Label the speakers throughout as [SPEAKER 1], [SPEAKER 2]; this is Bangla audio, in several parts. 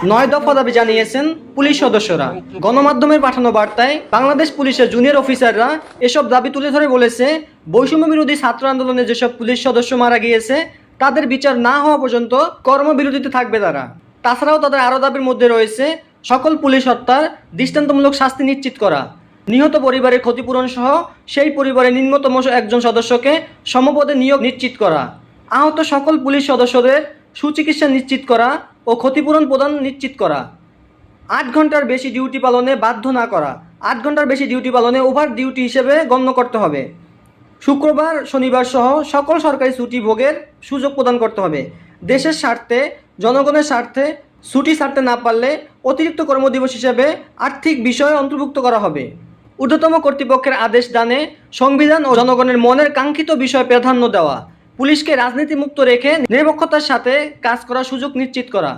[SPEAKER 1] 9 দফা দাবি জানিয়েছেন পুলিশ সদস্যরা। গণমাধ্যমের পাঠানো বার্তায় বাংলাদেশ পুলিশের জুনিয়র অফিসাররা এসব দাবি তুলে ধরে বলেছে, বৈষম্য বিরোধী ছাত্র আন্দোলনে যেসব পুলিশ সদস্য মারা গিয়েছে তাদের বিচার না হওয়া পর্যন্ত কর্মবিরতিতে থাকবে তারা। তাছাড়াও তাদের আরও দাবির মধ্যে রয়েছে সকল পুলিশ হত্যার দৃষ্টান্তমূলক শাস্তি নিশ্চিত করা, নিহত পরিবারের ক্ষতিপূরণ সহ সেই পরিবারের ন্যূনতম একজন সদস্যকে সমপদে নিয়োগ নিশ্চিত করা, আহত সকল পুলিশ সদস্যদের সুচিকিৎসা নিশ্চিত করা ও ক্ষতিপূরণ প্রদান নিশ্চিত করা, 8 ঘন্টার বেশি ডিউটি পালনে বাধ্য না করা, 8 ঘন্টার বেশি ডিউটি পালনে ওভার ডিউটি হিসেবে গণ্য করতে হবে, শুক্রবার শনিবার সহ সকল সরকারি ছুটি ভোগের সুযোগ প্রদান করতে হবে, দেশের স্বার্থে জনগণের স্বার্থে ছুটি ছাড়তে না পারলে অতিরিক্ত কর্মদিবস হিসেবে আর্থিক বিষয় অন্তর্ভুক্ত করা হবে। ঊর্ধ্বতম কর্তৃপক্ষের আদেশ দানে সংবিধান ও জনগণের মনের কাঙ্ক্ষিত বিষয় প্রাধান্য দেওয়া, পুলিশকে রাজনীতিমুক্ত রেখে নিরপেক্ষতার সাথে কাজ করার সুযোগ নিশ্চিত করা,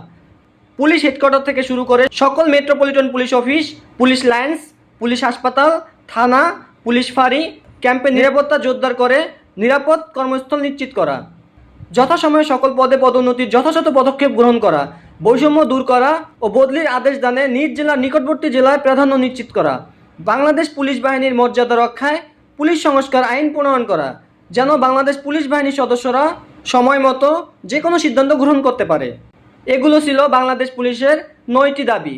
[SPEAKER 1] পুলিশ হেডকোয়ার্টার থেকে শুরু করে সকল metropolitan police office, police lines, police হাসপাতাল, থানা, পুলিশ ফাঁড়ি, ক্যাম্পে নিরাপত্তা জোরদার করে নিরাপদ কর্মস্থল নিশ্চিত করা, যথাসময়ে সকল পদে পদোন্নতির যথাযথ পদক্ষেপ গ্রহণ করা, বৈষম্য দূর করা ও বদলির আদেশ দানে নিজ জেলার নিকটবর্তী জেলায় প্রাধান্য নিশ্চিত করা, বাংলাদেশ পুলিশ বাহিনীর মর্যাদা রক্ষায় পুলিশ সংস্কার আইন প্রণয়ন করা, যেন বাংলাদেশ পুলিশ বাহিনীর সদস্যরা সময় মতো যে কোনো সিদ্ধান্ত গ্রহণ করতে পারে। এগুলো ছিল বাংলাদেশ পুলিশের 9টি দাবি।